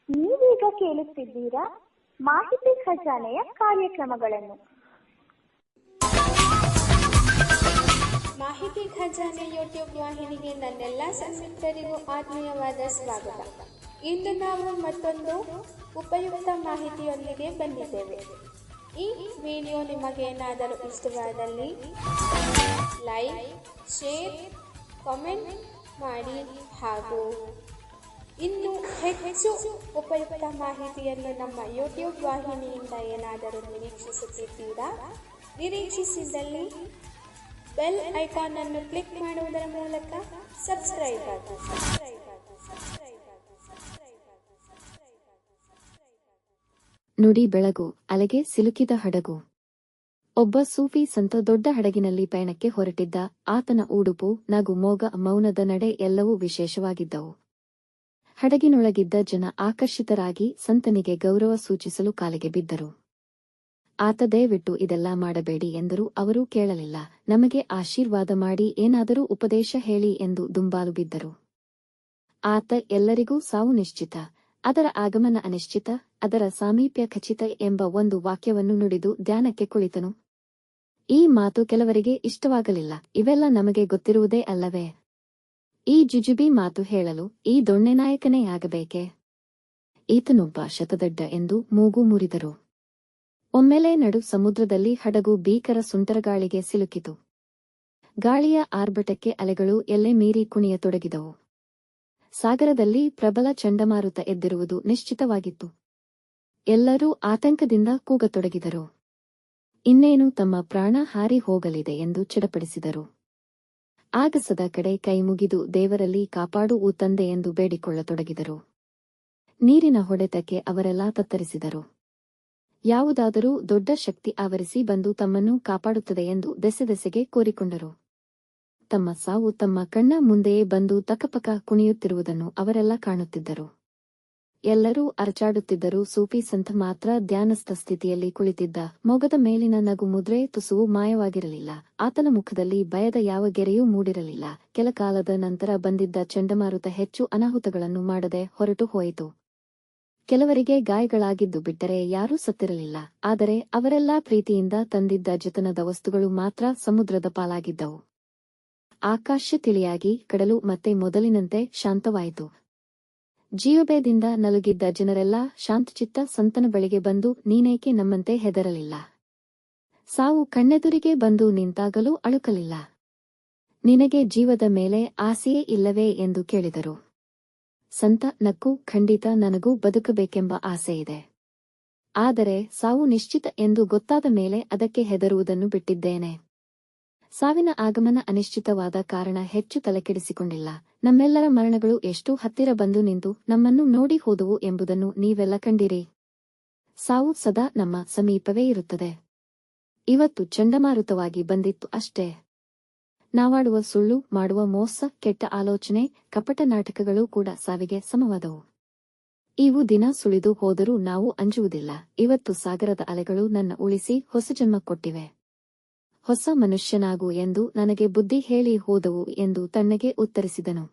ನೀವೀಗ ಕೇಳುತ್ತಿದ್ದೀರಾ ಮಾಹಿತಿ ಖಜಾನೆಯ ಕಾರ್ಯಕ್ರಮಗಳನ್ನು. ಮಾಹಿತಿ ಖಜಾನೆ ಯೂಟ್ಯೂಬ್ ವಾಹಿನಿಗೆ ನನ್ನೆಲ್ಲ ಸಂಮಿತ್ರರಿಗೂ ಆತ್ಮೀಯವಾದ ಸ್ವಾಗತ. ಇಂದು ನಾವು ಮತ್ತೊಂದು ಉಪಯುಕ್ತ ಮಾಹಿತಿಯೊಂದಿಗೆ ಬಂದಿದ್ದೇವೆ. ಈ ವಿಡಿಯೋ ನಿಮಗೇನಾದರೂ ಇಷ್ಟವಾದಲ್ಲಿ ಲೈಕ್, ಶೇರ್, ಕಾಮೆಂಟ್ ಮಾಡಿ ಹಾಗೂ ಇನ್ನು ಹೆಚ್ಚು ಉಪಯುಕ್ತ ಮಾಹಿತಿಯನ್ನು ನಮ್ಮ ಯೂಟ್ಯೂಬ್ ವಾಹಿನಿಯಿಂದ ಏನಾದರೂ ನಿರೀಕ್ಷಿಸುತ್ತಿದ್ದೀರಾ? ನಿರೀಕ್ಷಿಸಿದಲ್ಲಿ ಬೆಲ್ ಐಕಾನ್ ಅನ್ನು ಕ್ಲಿಕ್ ಮಾಡುವುದರ ಮೂಲಕ ಸಬ್ಸ್ಕ್ರೈಬ್ ಆಗಿ. ನುಡಿ ಬೆಳಗು, ಅಲೆಗೆ ಸಿಲುಕಿದ ಹಡಗು. ಒಬ್ಬ ಸೂಫಿ ಸಂತ ದೊಡ್ಡ ಹಡಗಿನಲ್ಲಿ ಪಯಣಕ್ಕೆ ಹೊರಟಿದ್ದ. ಆತನ ಉಡುಪು, ನಗು, ಮೊಗ, ಮೌನದ ನಡೆ ಎಲ್ಲವೂ ವಿಶೇಷವಾಗಿದ್ದವು. ಹಡಗಿನೊಳಗಿದ್ದ ಜನ ಆಕರ್ಷಿತರಾಗಿ ಸಂತನಿಗೆ ಗೌರವ ಸೂಚಿಸಲು ಕಾಲಿಗೆ ಬಿದ್ದರು. ಆತ ದಯವಿಟ್ಟು ಇದೆಲ್ಲ ಮಾಡಬೇಡಿ ಎಂದರೂ ಅವರು ಕೇಳಲಿಲ್ಲ. ನಮಗೆ ಆಶೀರ್ವಾದ ಮಾಡಿ, ಏನಾದರೂ ಉಪದೇಶ ಹೇಳಿ ಎಂದು ದುಂಬಾಲು ಬಿದ್ದರು. ಆತ ಎಲ್ಲರಿಗೂ ಸಾವು ನಿಶ್ಚಿತ, ಅದರ ಆಗಮನ ಅನಿಶ್ಚಿತ, ಅದರ ಸಾಮೀಪ್ಯ ಖಚಿತ ಎಂಬ ಒಂದು ವಾಕ್ಯವನ್ನು ನುಡಿದು ಧ್ಯಾನಕ್ಕೆ ಕುಳಿತನು. ಈ ಮಾತು ಕೆಲವರಿಗೆ ಇಷ್ಟವಾಗಲಿಲ್ಲ. ಇವೆಲ್ಲ ನಮಗೆ ಗೊತ್ತಿರುವುದೇ ಅಲ್ಲವೇ? ಈ ಜುಜುಬಿ ಮಾತು ಹೇಳಲು ಈ ದೊಣ್ಣೆ ನಾಯಕನೇ ಆಗಬೇಕೆ? ಈತನೊಬ್ಬ ಶತದಡ್ಡ ಎಂದು ಮೂಗು ಮುರಿದರು. ಒಮ್ಮೆಲೆ ನಡು ಸಮುದ್ರದಲ್ಲಿ ಹಡಗು ಭೀಕರ ಸುಂಟರಗಾಳಿಗೆ ಸಿಲುಕಿತು. ಗಾಳಿಯ ಆರ್ಭಟಕ್ಕೆ ಅಲೆಗಳು ಎಲ್ಲೆ ಮೀರಿ ಕುಣಿಯತೊಡಗಿದವು. ಸಾಗರದಲ್ಲಿ ಪ್ರಬಲ ಚಂಡಮಾರುತ ಎದ್ದಿರುವುದು ನಿಶ್ಚಿತವಾಗಿತ್ತು. ಎಲ್ಲರೂ ಆತಂಕದಿಂದ ಕೂಗತೊಡಗಿದರು. ಇನ್ನೇನು ತಮ್ಮ ಪ್ರಾಣ ಹಾರಿ ಹೋಗಲಿದೆ ಎಂದು ಚಡಪಡಿಸಿದರು. ಆಗಸದ ಕಡೆ ಕೈ ಮುಗಿದು ದೇವರಲ್ಲಿ ಕಾಪಾಡು ಓ ತಂದೆ ಎಂದು ಬೇಡಿಕೊಳ್ಳತೊಡಗಿದರು. ನೀರಿನ ಹೊಡೆತಕ್ಕೆ ಅವರೆಲ್ಲ ತತ್ತರಿಸಿದರು. ಯಾವುದಾದರೂ ದೊಡ್ಡ ಶಕ್ತಿ ಆವರಿಸಿ ಬಂದು ತಮ್ಮನ್ನು ಕಾಪಾಡುತ್ತದೆ ಎಂದು ದೆಸೆದೆಸೆಗೆ ಕೋರಿಕೊಂಡರು. ತಮ್ಮ ಸಾವು ತಮ್ಮ ಕಣ್ಣ ಮುಂದೆಯೇ ಬಂದು ತಕಪಕ ಕುಣಿಯುತ್ತಿರುವುದನ್ನು ಅವರೆಲ್ಲ ಕಾಣುತ್ತಿದ್ದರು. ಎಲ್ಲರೂ ಅರಚಾಡುತ್ತಿದ್ದರು. ಸೂಫಿ ಸಂತ ಮಾತ್ರ ಧ್ಯಾನಸ್ಥ ಸ್ಥಿತಿಯಲ್ಲಿ ಕುಳಿತಿದ್ದ. ಮೊಗದ ಮೇಲಿನ ನಗು ಮುದ್ರೆ ತುಸುವು ಮಾಯವಾಗಿರಲಿಲ್ಲ. ಆತನ ಮುಖದಲ್ಲಿ ಭಯದ ಯಾವ ಗೆರೆಯೂ ಮೂಡಿರಲಿಲ್ಲ. ಕೆಲ ಕಾಲದ ನಂತರ ಬಂದಿದ್ದ ಚಂಡಮಾರುತ ಹೆಚ್ಚು ಅನಾಹುತಗಳನ್ನು ಮಾಡದೆ ಹೊರಟು ಹೋಯಿತು. ಕೆಲವರಿಗೆ ಗಾಯಗಳಾಗಿದ್ದು ಬಿಟ್ಟರೆ ಯಾರೂ ಸತ್ತಿರಲಿಲ್ಲ. ಆದರೆ ಅವರೆಲ್ಲ ಪ್ರೀತಿಯಿಂದ ತಂದಿದ್ದ ಜತನದ ವಸ್ತುಗಳು ಮಾತ್ರ ಸಮುದ್ರದ ಪಾಲಾಗಿದ್ದವು. ಆಕಾಶ ತಿಳಿಯಾಗಿ, ಕಡಲು ಮತ್ತೆ ಮೊದಲಿನಂತೆ ಶಾಂತವಾಯಿತು. ಜೀವಭಯದಿಂದ ನಲುಗಿದ್ದ ಜನರೆಲ್ಲ ಶಾಂತಚಿತ್ತ ಸಂತನ ಬಳಿಗೆ ಬಂದು, ನೀನೇಕೆ ನಮ್ಮಂತೆ ಹೆದರಲಿಲ್ಲ? ಸಾವು ಕಣ್ಣೆದುರಿಗೆ ಬಂದು ನಿಂತಾಗಲೂ ಅಳುಕಲಿಲ್ಲ. ನಿನಗೆ ಜೀವದ ಮೇಲೆ ಆಸೆಯೇ ಇಲ್ಲವೇ ಎಂದು ಕೇಳಿದರು. ಸಂತ ನಕ್ಕು, ಖಂಡಿತ ನನಗೂ ಬದುಕಬೇಕೆಂಬ ಆಸೆಯಿದೆ. ಆದರೆ ಸಾವು ನಿಶ್ಚಿತ ಎಂದು ಗೊತ್ತಾದ ಮೇಲೆ ಅದಕ್ಕೆ ಹೆದರುವುದನ್ನು ಬಿಟ್ಟಿದ್ದೇನೆ. ಸಾವಿನ ಆಗಮನ ಅನಿಶ್ಚಿತವಾದ ಕಾರಣ ಹೆಚ್ಚು ತಲೆಕೆಡಿಸಿಕೊಂಡಿಲ್ಲ. ನಮ್ಮೆಲ್ಲರ ಮರಣಗಳು ಎಷ್ಟು ಹತ್ತಿರ ಬಂದು ನಿಂತು ನಮ್ಮನ್ನು ನೋಡಿ ಹೋದವು ಎಂಬುದನ್ನು ನೀವೆಲ್ಲ ಕಂಡಿರಿ. ಸಾವು ಸದಾ ನಮ್ಮ ಸಮೀಪವೇ ಇರುತ್ತದೆ. ಇವತ್ತು ಚಂಡಮಾರುತವಾಗಿ ಬಂದಿತ್ತು ಅಷ್ಟೇ. ನಾವಾಡುವ ಸುಳ್ಳು, ಮಾಡುವ ಮೋಸ, ಕೆಟ್ಟ ಆಲೋಚನೆ, ಕಪಟ ನಾಟಕಗಳು ಕೂಡ ಸಾವಿಗೆ ಸಮವಾದವು. ಇವು ದಿನ ಸುಳಿದು ಹೋದರೂ ನಾವು ಅಂಜುವುದಿಲ್ಲ. ಇವತ್ತು ಸಾಗರದ ಅಲೆಗಳು ನನ್ನ ಉಳಿಸಿ ಹೊಸ ಜನ್ಮ ಕೊಟ್ಟಿವೆ. ಹೊಸ ಮನುಷ್ಯನಾಗು ಎಂದು ನನಗೆ ಬುದ್ಧಿ ಹೇಳಿ ಹೋದವು ಎಂದು ತಣ್ಣಗೆ ಉತ್ತರಿಸಿದನು.